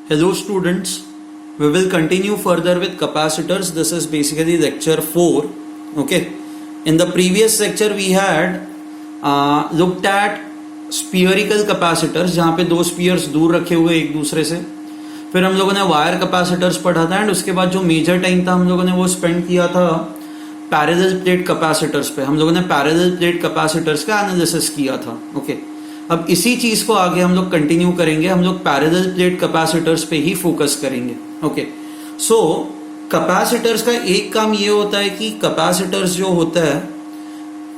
Hello students, we will continue further with capacitors. This is basically lecture 4. Okay, in the previous lecture we had looked at spherical capacitors जहाँ पे दो spheres दूर रखे हुए एक दूसरे से. फिर हम लोगों ने वायर कैपेसिटर्स पढ़ा था एंड उसके बाद जो मेजर टाइम था हम लोगों ने वो स्पेंड किया था पैरेलल प्लेट कैपेसिटर्स पे. हम लोगों ने पैरेलल प्लेट कैपेसिटर्स का एनालिसिस किया था. ओके, अब इसी चीज को आगे हम लोग कंटिन्यू करेंगे. हम लोग पैरेलल प्लेट कैपेसिटर्स पे ही फोकस करेंगे. ओके, सो कैपेसिटर्स का एक काम ये होता है कि कैपेसिटर्स जो होता है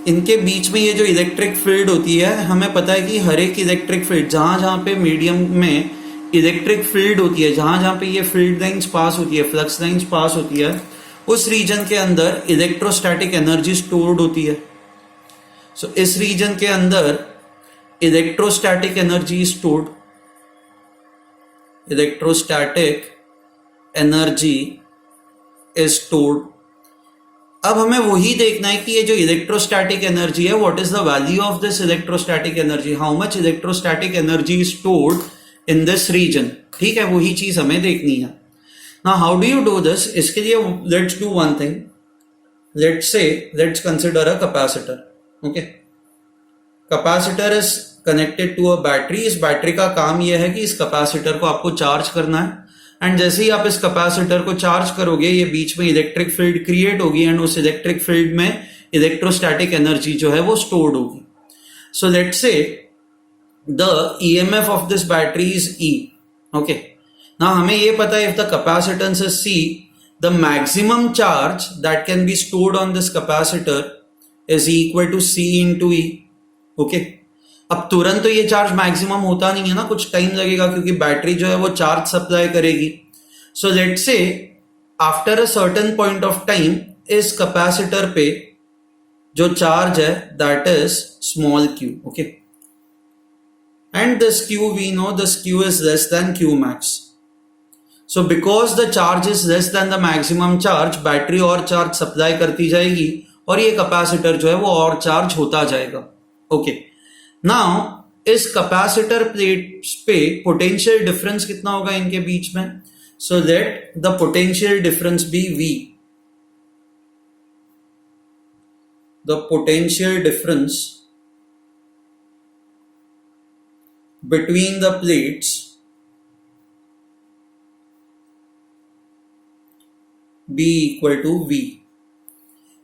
इनके बीच में ये जो इलेक्ट्रिक फील्ड होती है, हमें पता है कि हर एक इलेक्ट्रिक फील्ड जहां जहां पे मीडियम में इलेक्ट्रिक फील्ड होती है, जहां जहां पे ये फील्ड लाइंस पास होती है, फ्लक्स लाइंस पास होती है, उस रीजन के अंदर इलेक्ट्रोस्टैटिक एनर्जी स्टोर्ड होती है. सो इस रीजन के अंदर electrostatic energy stored, electrostatic energy is stored. अब हमें वही देखना है कि ये जो इलेक्ट्रोस्टैटिक एनर्जी है, what is the value of this electrostatic energy, how much electrostatic energy is stored in this region. ठीक है, वही चीज हमें देखनी है. Now how do you do this? इसके लिए let's do one thing. Let's consider a capacitor. Okay, capacitor is connected to a battery. इस बैटरी का काम यह है कि इस कैपेसिटर को आपको चार्ज करना है एंड जैसे ही आप इस कैपेसिटर को चार्ज करोगे ये बीच में इलेक्ट्रिक फील्ड क्रिएट होगी एंड उस इलेक्ट्रिक फील्ड में इलेक्ट्रोस्टैटिक एनर्जी जो है वो स्टोर्ड होगी. So let's say the EMF of this battery is E. Okay, ना हमें ये पता है if the capacitance is C, the maximum charge that can be stored on this capacitor is equal to C into E. Okay, अब तुरंत तो ये charge maximum होता नहीं है ना, कुछ टाइम लगेगा क्योंकि बैटरी जो है वो चार्ज सप्लाई करेगी. So let's say after a certain point of time इस कैपेसिटर पे जो चार्ज है that is small q. Okay, and this q we know this q is less than q max. So because the charge is less than the maximum charge, battery और charge supply करती जाएगी और ये capacitor जो है वो और charge होता जाएगा. ओके, नाउ इस कैपेसिटर प्लेट पे पोटेंशियल डिफरेंस कितना होगा इनके बीच में? So let the potential difference be V. The potential difference between the plates be equal to V.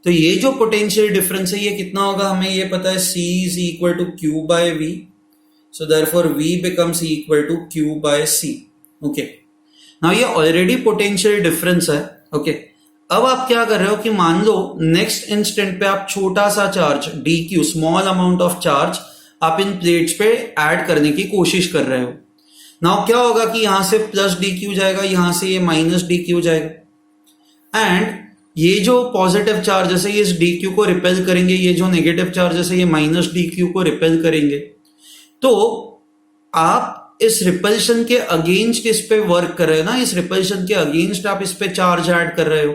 तो ये जो पोटेंशियल डिफरेंस है ये कितना होगा हमें ये पता है, C is equal to Q by V. So therefore V becomes equal to Q by C. Okay, now ये ऑलरेडी पोटेंशियल डिफरेंस है. ओके, अब आप क्या कर रहे हो कि मान लो नेक्स्ट इंस्टेंट पे आप छोटा सा charge dq, small amount of charge आप इन प्लेट्स पे ऐड करने की कोशिश कर रहे हो. नाउ क्या होगा कि यहां से प्लस dq जाएगा, यहां से ये माइनस dq जाएगा एंड ये जो पॉजिटिव चार्जेस है ये इस dq को रिपेल करेंगे, ये जो नेगेटिव चार्जेस है ये माइनस dq को रिपेल करेंगे. तो आप इस रिपल्शन के अगेंस्ट इस पे वर्क कर रहे हो ना, इस रिपल्शन के अगेंस्ट आप इस पे चार्ज ऐड कर रहे हो.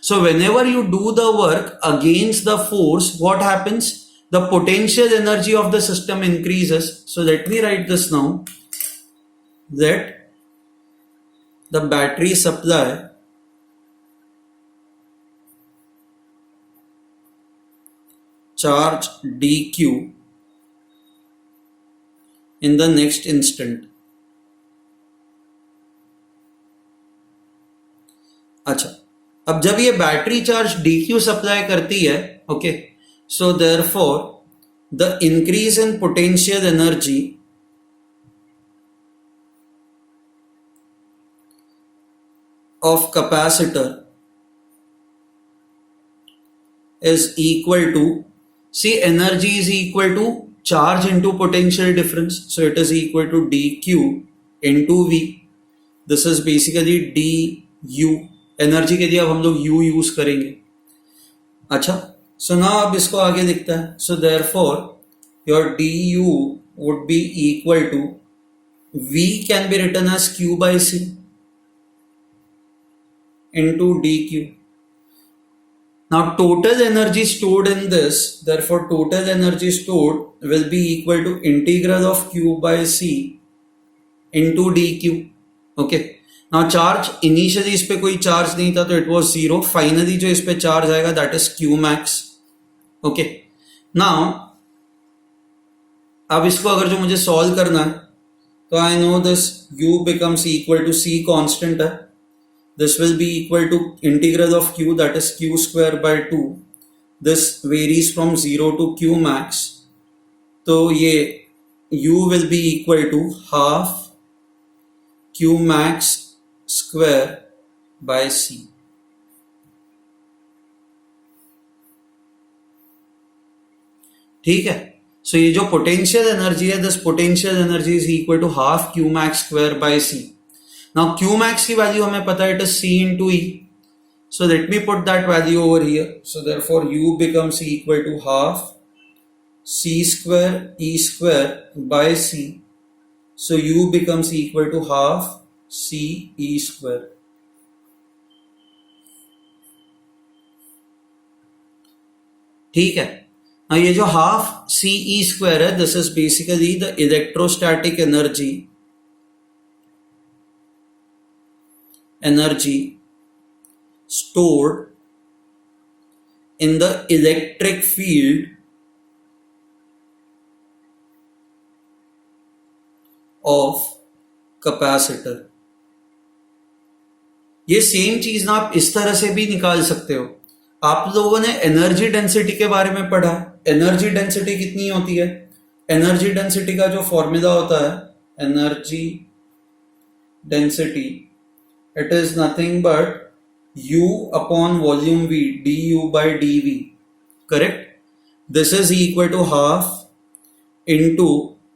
So whenever you do the work against the force, what happens? The potential energy of the system increases. So let me right this now. Let the battery supply charge dq in the next instant. अच्छा, अब जब ये battery charge dq supply करती है, okay, so therefore the increase in potential energy of capacitor is equal to, see, energy is equal to charge into potential difference, so it is equal to dq into V. This is basically du. Energy के लिए अब हम लोग u use करेंगे. अच्छा, so now अब इसको आगे लिखता है. So therefore your du would be equal to V can be written as q by c into dq. Now total energy stored in this, therefore total energy stored will be equal to integral of q by c into dq. Okay, now charge initially इस पे कोई charge नहीं था तो it was zero, finally जो इस पे charge आएगा that is Q max. Okay, now अब इसको अगर जो मुझे सॉल्व करना है तो I know this u becomes equal to c constant है, this will be equal to integral of q, that is q square by 2, this varies from 0 to q max, तो ये u will be equal to half q max square by c। ठीक है, so ये जो potential energy है, this potential energy is equal to half Q max square by C. Now Q max की value हमें पता है, it is C into E, so let me put that value over here, so therefore U becomes equal to half C square E square by C, so U becomes equal to half C E square. ठीक है, ये जो half C E square है, this is basically the electrostatic energy stored in the electric field of capacitor। ये same चीज ना आप इस तरह से भी निकाल सकते हो। आप लोगों ने एनर्जी डेंसिटी के बारे में पढ़ा, एनर्जी डेंसिटी कितनी होती है? एनर्जी डेंसिटी का जो फॉर्मूला होता है, energy density, it is nothing but u upon volume v, du by dv, correct? This is equal to half into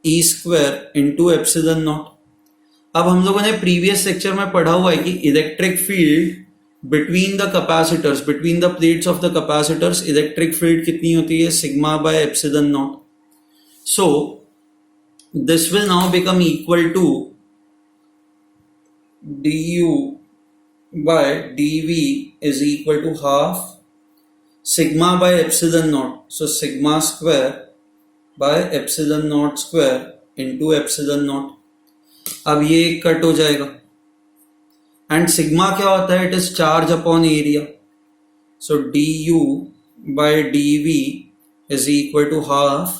e square into epsilon naught। अब हम लोगों ने प्रीवियस लेक्चर में पढ़ा हुआ है कि electric field between the capacitors, between the plates of the capacitors, electric field कितनी होती है? Sigma by epsilon not. So this will now become equal to du by dv is equal to half sigma by epsilon naught, so sigma square by epsilon naught square into epsilon naught। अब ये cut हो जाएगा, and sigma क्या होता है? It is charge upon area, so du by dv is equal to half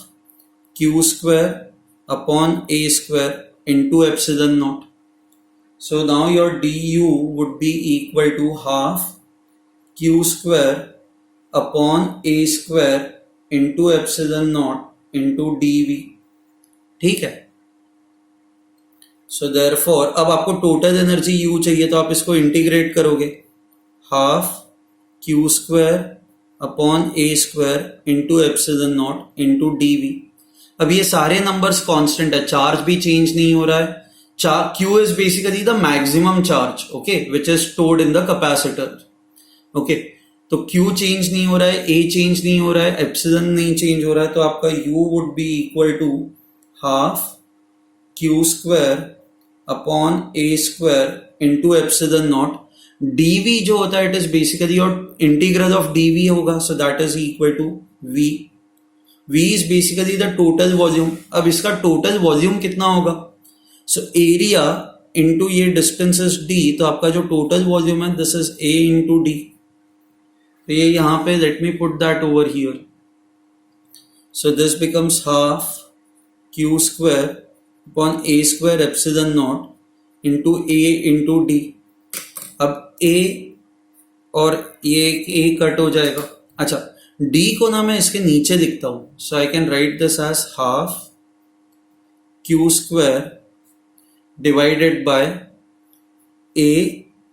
q square upon a square into epsilon naught। So now your du would be equal to half q square upon a square into epsilon naught into dv। ठीक है, so therefore अब आपको total energy u चाहिए तो आप इसको integrate करोगे, half q square upon a square into epsilon naught into dv। अब ये सारे नंबर्स कांस्टेंट है, चार्ज भी चेंज नहीं हो रहा है। Q is basically the maximum charge, okay, which is stored in the capacitor, okay। तो Q चेंज नहीं हो रहा है, A चेंज नहीं हो रहा है, एप्सिलॉन नहीं चेंज हो रहा है, तो आपका U would be equal to half Q square upon A square into epsilon naught। dV जो होता है, it is basically your integral of dV होगा, so that is equal to V। V is basically the total volume। अब इसका total volume कितना होगा? So area into ये distance is d, तो आपका जो टोटल वॉल्यूम है this is a into D. तो ये यहां पे late me put that over here, so this becomes half q square upon a square epsilon not into a into D. अब a और ये a कट हो जाएगा। अच्छा, d को ना मैं इसके नीचे लिखता हूं, so I can write this as half q square divided by a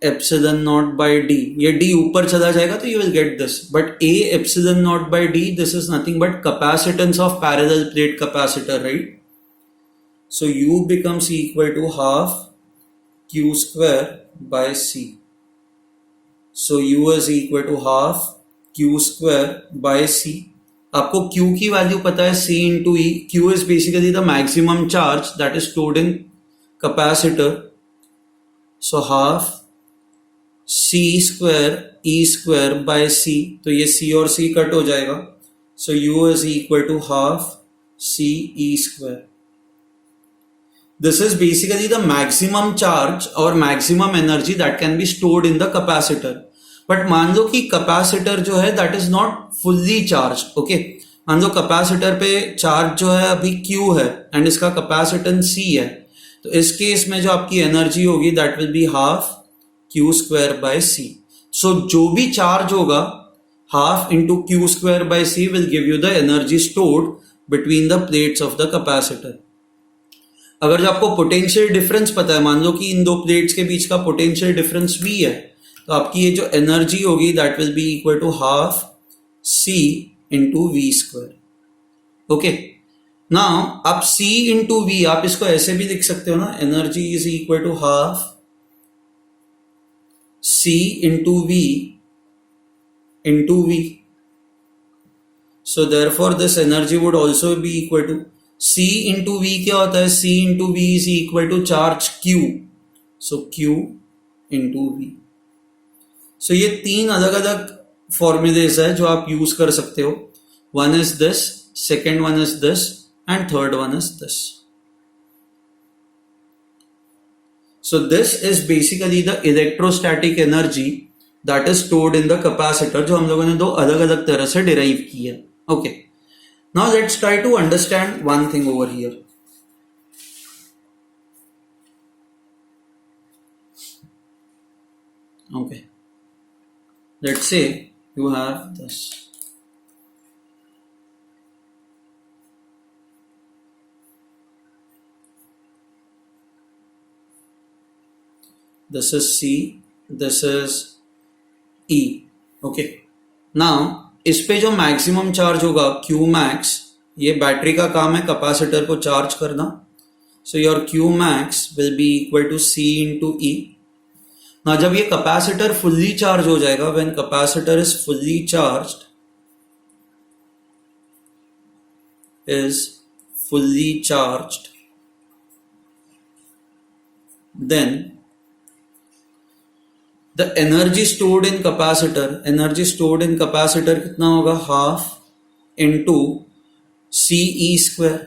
epsilon not by d। ये d ऊपर चला जाएगा तो you will get this, but a epsilon not by d, this is nothing but capacitance of parallel plate capacitor, right? So u becomes equal to half q square by c, so u is equal to half q square by c। आपको q की value पता है, c into e। q is basically the maximum charge that is stored in capacitor, so half c square e square by c, तो ये c और c cut हो जाएगा, so u is equal to half c e square। This is basically the maximum charge or maximum energy that can be stored in the capacitor. But मान लो कि capacitor जो है that is not fully charge. Okay, मान लो capacitor पे charge जो है अभी Q है एंड इसका कैपेसिटेंस C है, तो इस केस में जो आपकी एनर्जी होगी that will be half Q square by C. सो जो भी चार्ज होगा half into Q square by C will give you the energy stored between the plates of the capacitor. अगर जो आपको पोटेंशियल डिफरेंस पता है, मान लो कि इन दो प्लेट्स के बीच का पोटेंशियल डिफरेंस V है, तो आपकी ये जो एनर्जी होगी that will be equal to half C into V square. Okay, now आप C इंटू वी, आप इसको ऐसे भी लिख सकते हो ना, energy is equal to half C into V into V. So therefore this energy would also be equal to C into V. क्या होता है? C into V is equal to charge Q. So Q into V. So ये तीन अलग अलग formulas है जो आप यूज कर सकते हो. One is this, second one is this and third one is this. So this is basically the electrostatic energy that is stored in the capacitor, जो हम लोगों ने दो अलग अलग तरह से डिराइव की है. Okay, now let's try to understand one thing over here. Okay, let's say you have this. This is C, this is E. Okay. Now इस पे जो मैक्सिमम चार्ज होगा Q max, ये बैटरी का काम है कैपेसिटर को चार्ज करना. So your Q max will be equal to C into E. ना जब ये कैपेसिटर फुल्ली चार्ज हो जाएगा, when capacitor is fully charged, then the energy stored in capacitor कितना होगा? Half into CE square.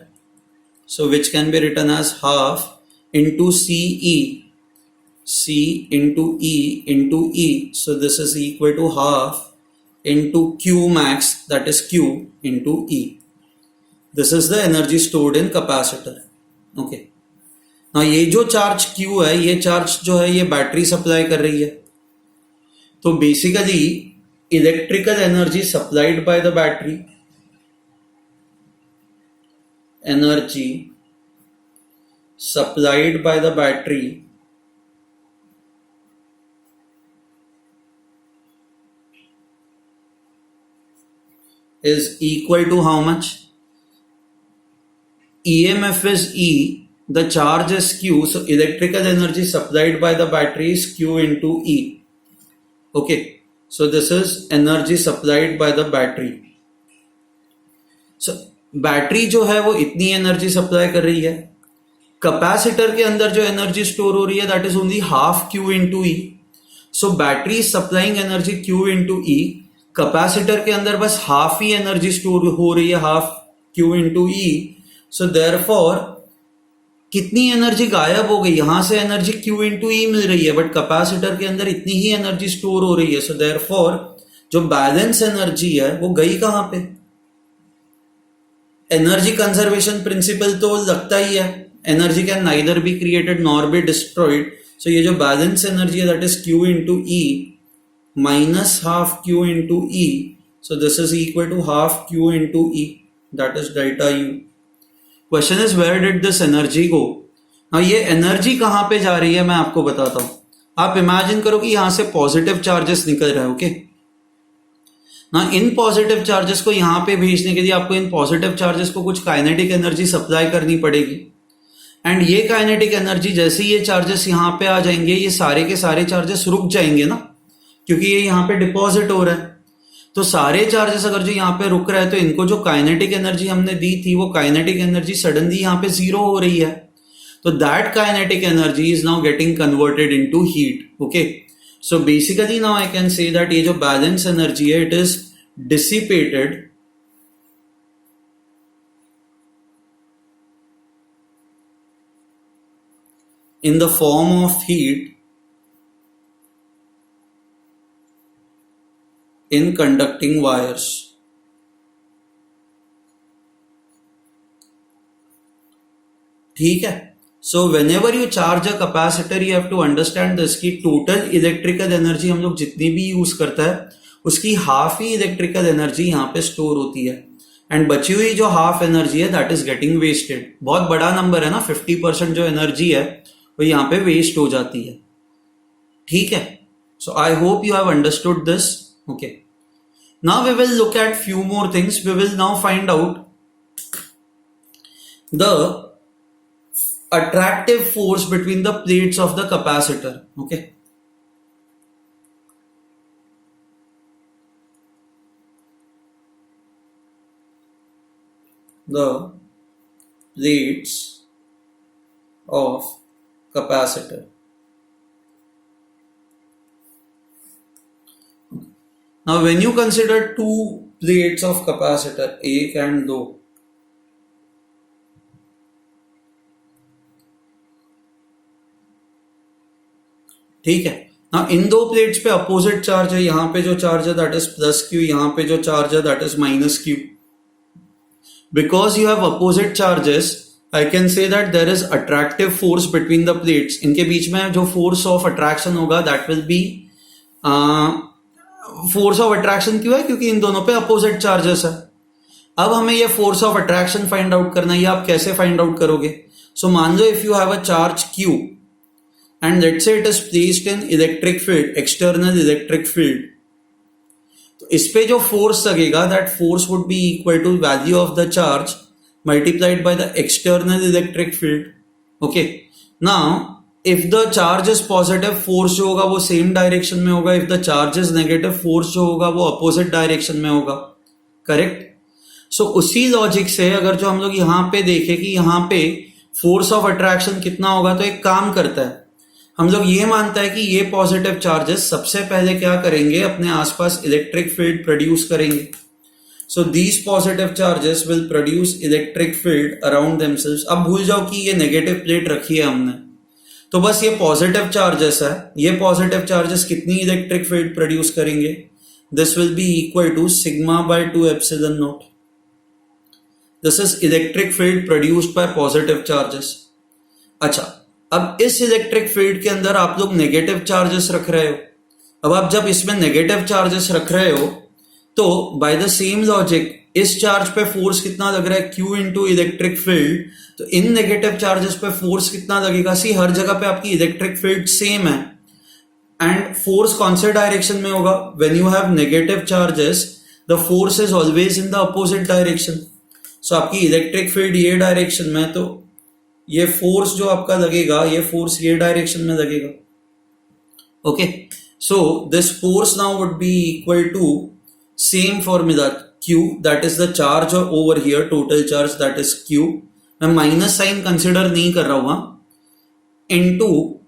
So which can be written as half into C into E. So this is equal to half into Q max, that is Q into E. This is the energy stored in capacitor. Okay. Now ये जो charge Q है, ये charge जो है ये battery supply कर रही है. तो basically electrical energy supplied by the battery, is equal to how much? EMF is E, the charge is Q, so electrical energy supplied by the battery is Q into E. Okay, so this is energy supplied by the battery. So battery जो है वो इतनी energy supply कर रही है. Capacitor के अंदर जो एनर्जी स्टोर हो रही है that is only half Q into E. So battery supplying energy Q into E. Capacitor के अंदर बस हाफ ही एनर्जी स्टोर हो रही है, half Q into E. So therefore कितनी एनर्जी गायब हो गई? यहां से एनर्जी Q into E मिल रही है, बट कैपेसिटर के अंदर इतनी ही एनर्जी स्टोर हो रही है. सो देयरफॉर जो बैलेंस एनर्जी है वो गई कहां पे? एनर्जी कंजर्वेशन प्रिंसिपल तो लगता ही है, energy can neither be created nor be destroyed. So ये जो बैलेंस एनर्जी है that is Q into E minus half Q into E. So this is equal to half Q into E, that is delta U. Question is where did this energy go? now ये energy कहां पे जा रही है मैं आपको बताता हूं. आप इमेजिन करो कि यहां से पॉजिटिव चार्जेस निकल रहे हैं. ओके, ना इन पॉजिटिव चार्जेस को यहां पे भेजने के लिए आपको इन पॉजिटिव चार्जेस को कुछ काइनेटिक एनर्जी सप्लाई करनी पड़ेगी. एंड ये काइनेटिक एनर्जी जैसे ये चार्जेस यहां पे आ जाएंगे, ये सारे के सारे चार्जेस रुक जाएंगे ना, क्योंकि ये यहाँ पे डिपॉजिट हो रहा है. तो सारे चार्जेस अगर जो यहाँ पे रुक रहा है तो इनको जो काइनेटिक एनर्जी हमने दी थी वो काइनेटिक एनर्जी सडनली यहाँ पे जीरो हो रही है. तो that kinetic energy is now getting converted into heat. Okay, so basically now I can say that ये जो बैलेंस एनर्जी है it is dissipated in the form of heat in conducting wires. ठीक है. So whenever you charge a capacitor, you have to understand this कि total electrical energy हम लोग जितनी भी यूज करता है उसकी हाफ ही इलेक्ट्रिकल एनर्जी यहाँ पे स्टोर होती है, एंड बची हुई जो हाफ एनर्जी है दैट इज गेटिंग वेस्टेड. बहुत बड़ा नंबर है ना, 50% जो एनर्जी है वो यहाँ पे वेस्ट हो जाती है. ठीक है. So I hope you have understood this. Okay, now we will look at few more things. We will now find out the attractive force between the plates of the capacitor. Okay, the plates of capacitor. Now when you consider two plates of capacitor, एक and दो, ठीक है ना, इन दो plates पे opposite charge है. यहां पे जो चार्ज है दैट इज प्लस क्यू, यहां पे जो चार्ज है that is minus Q. Because you have opposite charges, I can say that there is attractive force between the plates. इनके बीच में जो फोर्स ऑफ अट्रैक्शन होगा that will be force of attraction. क्यों है? क्योंकि इन दोनों पे अपोजिट चार्जेस है. अब हमें ये force of attraction find out करना है. ये आप कैसे फाइंड आउट करोगे? सो मान लो if you have a charge Q and let's say it is placed in electric field, external electric field, तो इस पे जो फोर्स लगेगा that force would be equal to value of the charge multiplied by the external electric field. Okay, now if the charge is positive, force जो होगा वो same direction में होगा. if the charge is negative, force जो होगा वो opposite direction में होगा. करेक्ट. सो उसी लॉजिक से अगर जो हम लोग यहाँ पे देखें कि यहाँ पे फोर्स ऑफ अट्रैक्शन कितना होगा, तो एक काम करता है, हम लोग ये मानता है कि ये पॉजिटिव चार्जेस सबसे पहले क्या करेंगे, अपने आसपास इलेक्ट्रिक फील्ड प्रोड्यूस करेंगे. So these positive charges will produce electric field around themselves. अब भूल जाओ कि ये नेगेटिव प्लेट रखी है हमने, तो बस ये पॉजिटिव चार्जेस है. ये पॉजिटिव चार्जेस कितनी इलेक्ट्रिक फील्ड प्रोड्यूस करेंगे? This will be equal to sigma by 2 epsilon naught. This is electric field produced by positive charges. अच्छा, अब इस इलेक्ट्रिक फील्ड के अंदर आप लोग नेगेटिव चार्जेस रख रहे हो. अब आप जब इसमें नेगेटिव चार्जेस रख रहे हो तो बाय द सेम लॉजिक इस चार्ज पे फोर्स कितना लग रहा है? Q into electric field. तो इन नेगेटिव चार्जेस पे फोर्स कितना लगेगा? सी हर जगह पे आपकी इलेक्ट्रिक फील्ड सेम है, एंड फोर्स कौन से डायरेक्शन में होगा? When you have negative charges the force is always in the opposite direction. So आपकी इलेक्ट्रिक फील्ड ये डायरेक्शन में, तो ये फोर्स जो आपका लगेगा, ये फोर्स ये डायरेक्शन में लगेगा. Okay, so this force now would be equal to same formula Q, that is the charge over here, total charge that is Q. मैं माइनस साइन कंसिडर नहीं कर रहा हूं, into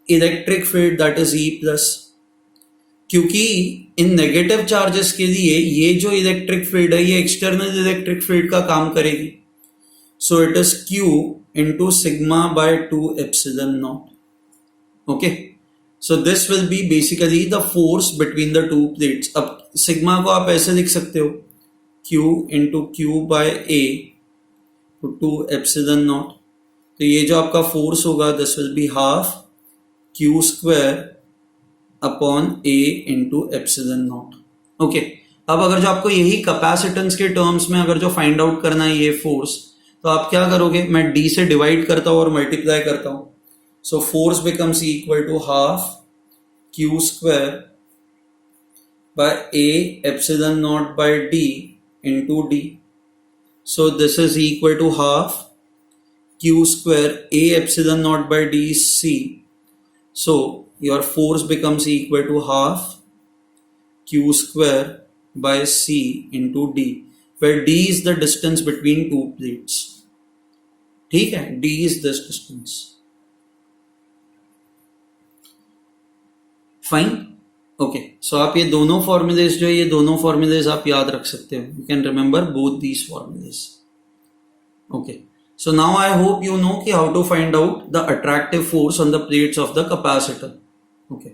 electric field that is E plus. क्योंकि इन negative charges के लिए ये जो इलेक्ट्रिक फील्ड है ये एक्सटर्नल इलेक्ट्रिक फील्ड का काम करेगी. So it is Q into sigma by 2 epsilon naught. Okay, so this will be basically the force between the two plates. अब sigma को आप ऐसे लिख सकते हो, Q into Q by A to 2 epsilon naught. तो ये जो आपका फोर्स होगा this will be half Q square upon A into epsilon naught. Okay, अब अगर जो आपको यही कैपेसिटेंस के टर्म्स में अगर जो फाइंड आउट करना है ये फोर्स, तो आप क्या करोगे? मैं D से डिवाइड करता हूं और मल्टीप्लाई करता हूं. So force becomes equal to half Q square by A epsilon not by D into D. So this is equal to half Q square A epsilon not by D C. So your force becomes equal to half Q square by C into D, where D is the distance between two plates. ठीक है, D is this distance. Fine. Okay, so आप ये दोनों formulas जो है, ये दोनों formulas आप याद रख सकते हो. You can remember both these formulas. Okay, So now I hope you know कि how to find out the attractive force on the plates of the capacitor. Okay.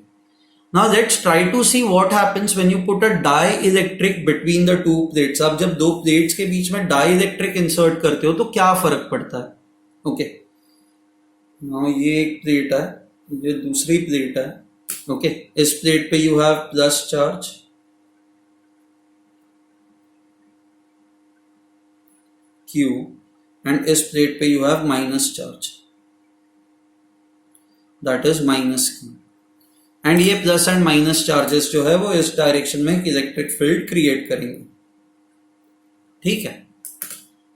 Now let's try to see what happens when you put a dielectric between the two plates. आप जब दो plates के बीच में dielectric insert करते हो तो क्या फर्क पड़ता है? Okay. Now ये एक plate है, ये दूसरी plate है. Okay. इस plate पे you have plus charge. Q. And इस प्लेट पे you have minus charge, that is minus Q. And ये प्लस एंड माइनस चार्जेस जो है वो इस डायरेक्शन में एक इलेक्ट्रिक फील्ड क्रिएट करेंगे. ठीक है.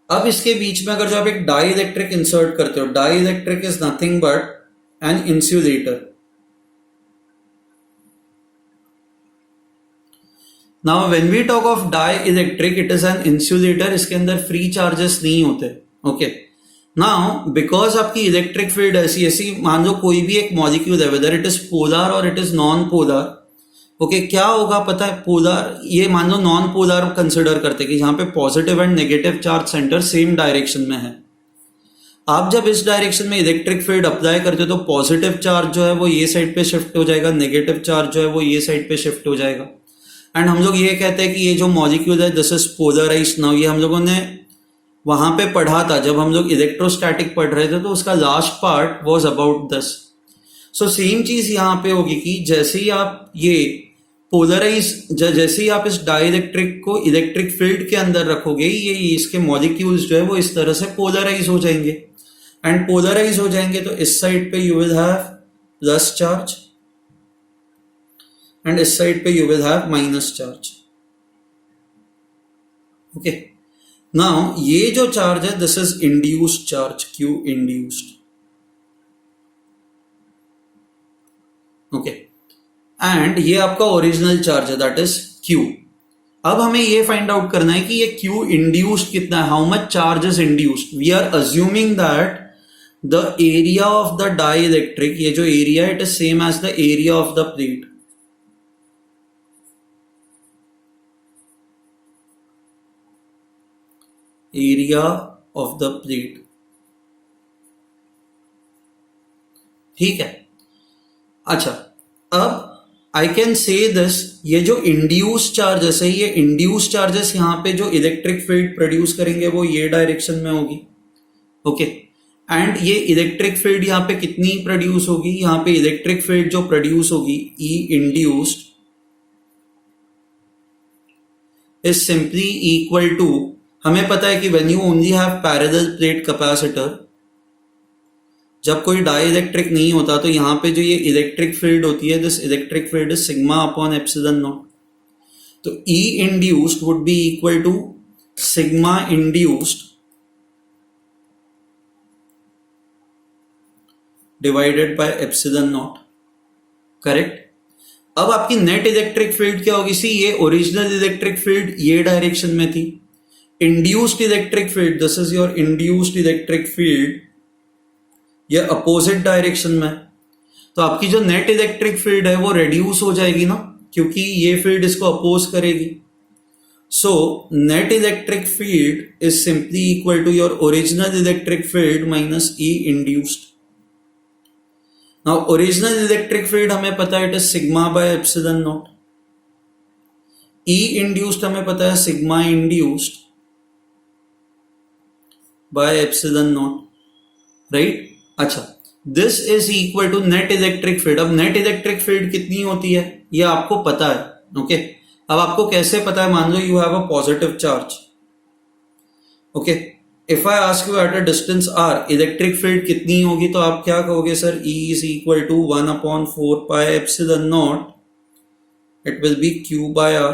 अब इसके बीच में अगर जो आप एक डाई इलेक्ट्रिक इंसर्ट करते हो, dielectric is nothing but an insulator. Now when we talk of dielectric, it is an insulator. इसके अंदर फ्री चार्जेस नहीं होते. ओके. नाउ बिकॉज आपकी इलेक्ट्रिक फील्ड ऐसी मान लो कोई भी एक मॉलिक्यूल है, वेदर इट इज पोलर और it is non polar. Okay. क्या होगा पता है? पोलर, ये मान लो नॉन पोलर कंसिडर करते कि जहां पे positive and negative charge centre same direction में है. आप जब इस डायरेक्शन में इलेक्ट्रिक फील्ड अप्लाई करते हो तो पॉजिटिव चार्ज जो है वो ये साइड पे शिफ्ट हो जाएगा, नेगेटिव चार्ज जो है वो ये साइड पे शिफ्ट हो जाएगा. एंड हम लोग ये कहते हैं कि ये जो मॉलिक्यूल है दिस इज पोलराइज्ड. नाउ ये हम लोगों ने वहां पे पढ़ा था जब हम लोग इलेक्ट्रोस्टैटिक पढ़ रहे थे, तो उसका last part was about this. So same चीज यहां पे होगी कि जैसे ही आप ये जैसे ही आप इस डाइलेक्ट्रिक को इलेक्ट्रिक फील्ड के अंदर रखोगे, ये इसके मॉलिक्यूल्स जो है वो इस तरह से पोलराइज हो जाएंगे. एंड पोलराइज हो जाएंगे तो इस साइड पे you will have plus charge and इस साइड पे you will have minus charge. Okay. Now ये जो चार्ज है this is induced charge, Q induced. Okay. And ये आपका ओरिजिनल चार्ज है, दैट इज Q. अब हमें ये फाइंड आउट करना है कि ये Q इंड्यूस्ड कितना है, how much charge is induced. We are assuming that the area of the dielectric, ये जो एरिया है it is same as the area of the plate. Area of the plate. ठीक है. अच्छा, अब आई कैन से दिस, ये जो इंड्यूस चार्जेस है, ये इंड्यूस चार्जेस यहां पे जो इलेक्ट्रिक फील्ड प्रोड्यूस करेंगे वो ये डायरेक्शन में होगी. ओके. एंड ये इलेक्ट्रिक फील्ड यहां पे कितनी प्रोड्यूस होगी, यहां पे इलेक्ट्रिक फील्ड जो प्रोड्यूस होगी E induced is simply equal to, हमें पता है कि when you only have parallel plate capacitor, जब कोई डाइलेक्ट्रिक नहीं होता तो यहां पे जो ये इलेक्ट्रिक फील्ड होती है, this electric field is sigma upon epsilon not. तो E induced would be equal to sigma induced divided by epsilon not. Correct. अब आपकी नेट इलेक्ट्रिक फील्ड क्या होगी? सी, ये ओरिजिनल इलेक्ट्रिक फील्ड ये डायरेक्शन में थी. Induced electric field, this is your induced electric field, ये अपोजिट डायरेक्शन में. तो आपकी जो नेट इलेक्ट्रिक फील्ड है वो रेड्यूस हो जाएगी ना, क्योंकि ये फील्ड इसको अपोज करेगी. So net electric field is simply equal to your original electric field minus E induced. Now original electric field हमें पता है it is sigma by epsilon not. E induced हमें पता है sigma induced by epsilon not. Right. अच्छा, this is equal to net electric field. अब net electric field कितनी होती है ये आपको पता है. ओके. अब आपको कैसे पता है? मान लो you have a positive charge. Okay. If I ask you at a distance r electric field कितनी होगी, तो आप क्या कहोगे? Sir, E is equal to 1/4 pi epsilon not, it will be Q by r.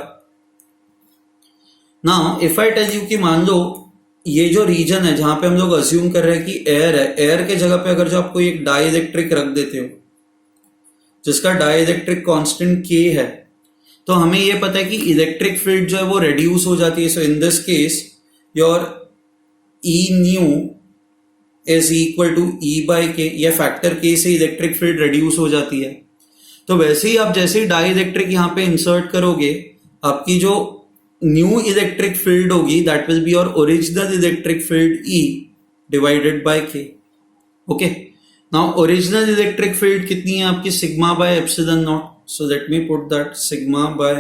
Now if I tell you कि मान लो ये जो रीजन है जहां पे हम लोग अज्यूम कर रहे हैं कि एयर है, एयर के जगह पे अगर जो आपको एक डाइलेक्ट्रिक रख देते हो जिसका डाइलेक्ट्रिक कांस्टेंट K है, तो हमें ये पता है कि इलेक्ट्रिक फील्ड जो है वो रेड्यूस हो जाती है. So in this case your E new is equal to E by K, या फैक्टर K से इलेक्ट्रिक फील्ड रेड्यूस हो जाती है. तो वैसे ही आप जैसे ही डाइलेक्ट्रिक यहां पे इंसर्ट करोगे, आपकी जो न्यू इलेक्ट्रिक फील्ड होगी that will be your original electric field E divided by K. Okay, now original electric field कितनी है आपकी? Sigma by epsilon not. So let me put that sigma by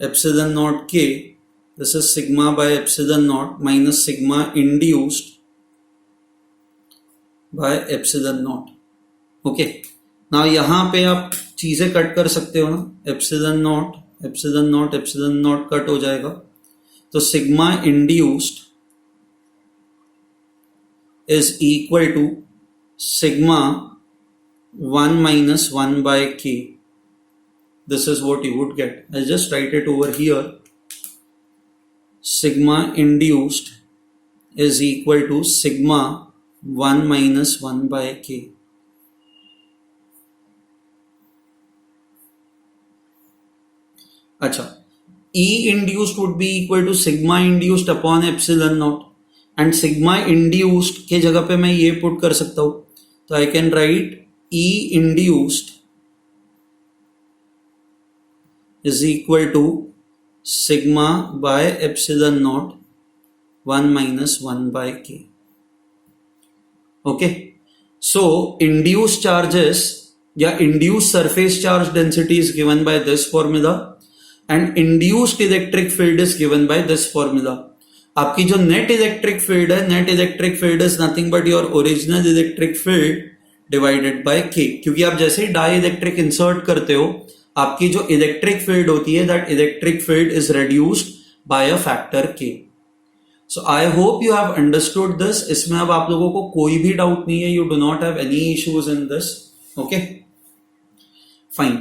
epsilon not K. This is sigma by epsilon not minus sigma induced by epsilon not. Okay, now यहां पे आप चीजें cut कर सकते हो ना. Epsilon not epsilon not epsilon not cut हो जाएगा. तो sigma induced is equal to sigma 1 minus 1 by k. This is what you would get. I'll just write it over here. Sigma induced is equal to sigma 1 minus 1 by k. अच्छा, E induced would be equal to sigma induced upon epsilon naught. And sigma induced के जगह पे मैं ये put कर सकता हूं. तो I can write E induced is equal to sigma by epsilon not 1 minus 1 by K. Okay, so induced charges या induced surface charge density is given by this formula and induced electric field is given by this formula. आपकी जो net electric field है, net electric field is nothing but your original electric field divided by K. क्योंकि आप जैसे ही die electric insert करते हो, आपकी जो इलेक्ट्रिक फील्ड होती है, that electric field is reduced by a factor K. So I hope you have understood this. इसमें अब आप लोगों को कोई भी डाउट नहीं है. You do not have any issues in this. Okay, fine.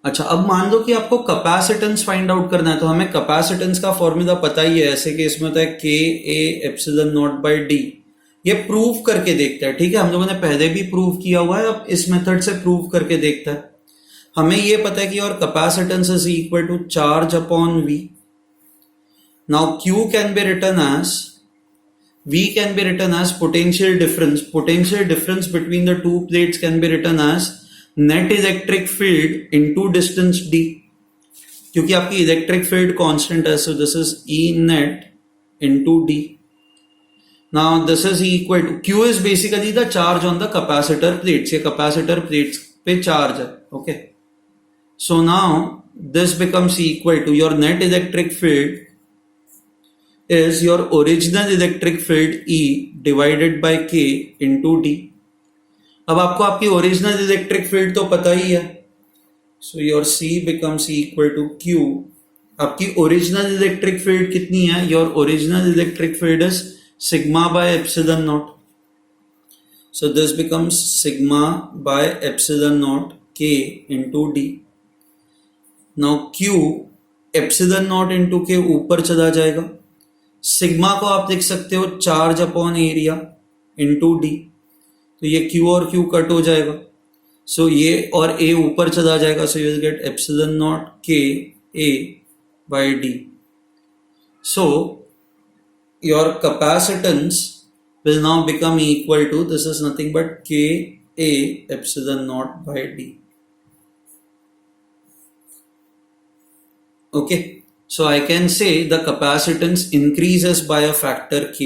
अच्छा, अब मान लो कि आपको कैपेसिटेंस फाइंड आउट करना है. तो हमें कैपेसिटेंस का फॉर्मूला पता ही है. ऐसे कि इसमें होता है K A epsilon not by D. ये प्रूव करके देखता है. ठीक है, हम लोगों ने पहले भी प्रूव किया हुआ है. अब इस मेथड से प्रूव करके देखता है. हमें ये पता है कि और capacitance is equal to charge upon V. Now Q can be written as V can be written as potential difference. Potential difference between the two plates can be written as net electric field into distance d. क्योंकि आपकी electric field constant है. सो this is E net into d. Now this is equal to Q is basically the charge on the capacitor plates. ये capacitor plates पे charge है. Okay, so now this becomes equal to your net electric field is your original electric field E divided by K into D. अब आपको आपकी original electric field तो पता ही है. So your C becomes equal to Q. आपकी original electric field कितनी है? Your original electric field is sigma by epsilon not. So this becomes sigma by epsilon not K into D. Now Q epsilon not into के ऊपर चला जाएगा. Sigma को आप लिख सकते हो charge upon area into D. तो ये Q और Q कट हो जाएगा. सो ये और A ऊपर चला जाएगा. So you will get epsilon not K A by D. So your capacitance will now become equal to, this is nothing but K A epsilon not by D. Okay, so I can say the capacitance increases by a factor K.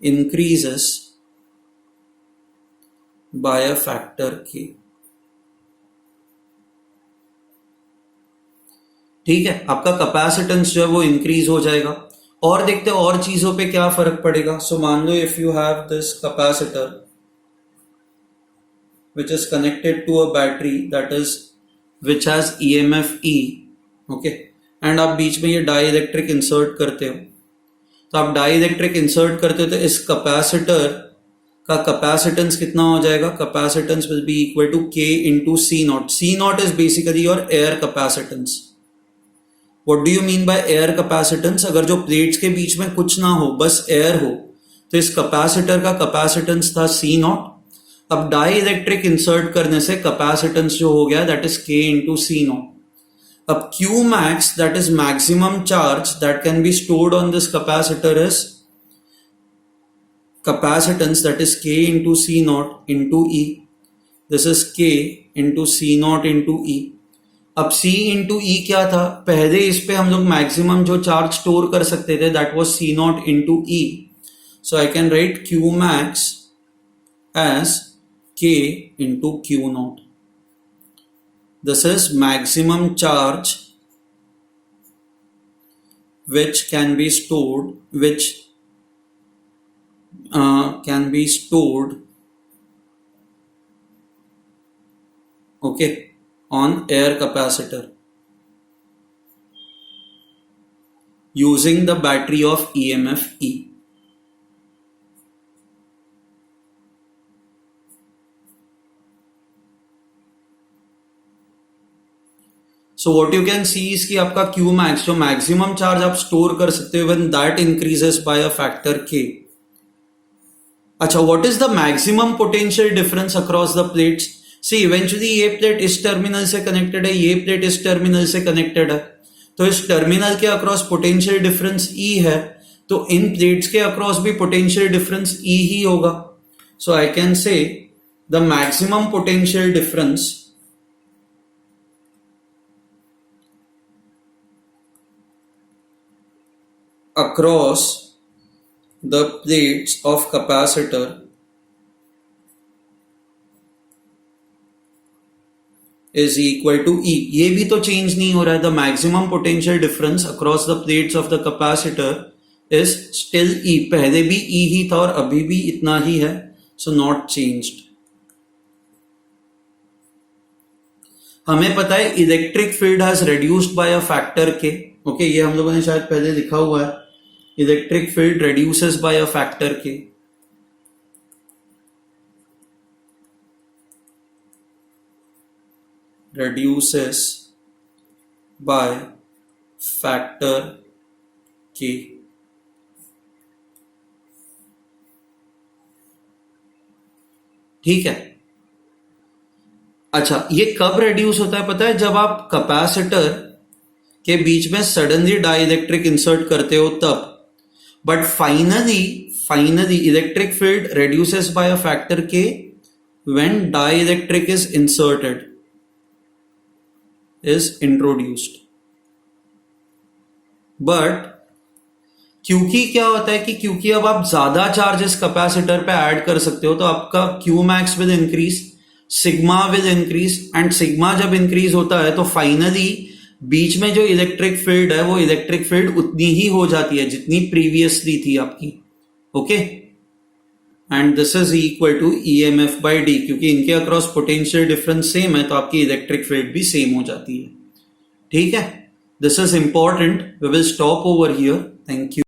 Increases by a factor K. ठीक है, आपका capacitance जो है वो increase हो जाएगा. और देखते हैं और चीजों पे क्या फर्क पड़ेगा. सो मान लो if you have this capacitor which is connected to a battery that is which has EMF E. okay, and आप बीच में ये डाई इलेक्ट्रिक इंसर्ट करते हो. तो आप डाई इलेक्ट्रिक इंसर्ट करते हो तो इस कैपेसिटर का कैपेसिटेंस कितना हो जाएगा? Capacitance will be equal to K into C not. C not is basically your air capacitance. What do you mean by air capacitance? अगर जो प्लेट्स के बीच में कुछ ना हो, बस एयर हो, तो इस कैपेसिटर का कैपेसिटेंस था C नॉट. अब डाई इलेक्ट्रिक इंसर्ट करने से कैपेसिटेंस जो हो गया that is K into C not. अब Q max, that is maximum charge that can be stored on this capacitor, is capacitance, that is K into C naught into E. This is K into C naught into E. अब C into ई क्या था, पहले इस पे हम लोग maximum जो charge store कर सकते थे that was C not into E. So I can right Q max as K into Q naught. This is maximum charge which can be stored, okay, on air capacitor using the battery of EMF E. So what you can see is कि आपका Q max जो maximum charge आप store कर सकते हो when that increases by a factor K. अच्छा, what is the maximum potential difference across the plates? See, eventually ये plate इस टर्मिनल से कनेक्टेड है, ये प्लेट इस टर्मिनल से कनेक्टेड है, तो इस टर्मिनल के अक्रॉस पोटेंशियल डिफरेंस E है, तो इन प्लेट्स के अक्रॉस भी पोटेंशियल डिफरेंस E ही होगा. So I can say the maximum potential difference across the plates of capacitor is equal to E. ये भी तो चेंज नहीं हो रहा है. The maximum potential difference across the plates of the capacitor is still E. पहले भी E ही था और अभी भी इतना ही है. So not changed. हमें पता है electric field has reduced by a factor के. ओके, ये हम लोगों ने शायद पहले लिखा हुआ है. Electric field reduces by a factor K. Reduces by factor K. ठीक है. अच्छा, ये कब रिड्यूस होता है पता है? जब आप कैपेसिटर के बीच में सडनली डाइलेक्ट्रिक इंसर्ट करते हो तब. But finally electric field reduces by a factor K when dielectric is introduced. But क्योंकि क्या होता है कि क्योंकि अब आप ज्यादा चार्जेस कैपेसिटर पे ऐड कर सकते हो तो आपका Q max will increase, sigma will increase, and sigma जब इंक्रीज होता है तो फाइनली बीच में जो इलेक्ट्रिक फील्ड है वो इलेक्ट्रिक फील्ड उतनी ही हो जाती है जितनी प्रीवियसली थी आपकी. Okay, and this is equal to EMF by D. क्योंकि इनके अक्रॉस पोटेंशियल डिफरेंस सेम है तो आपकी इलेक्ट्रिक फील्ड भी सेम हो जाती है. ठीक है, this is important. We will stop over here. Thank you.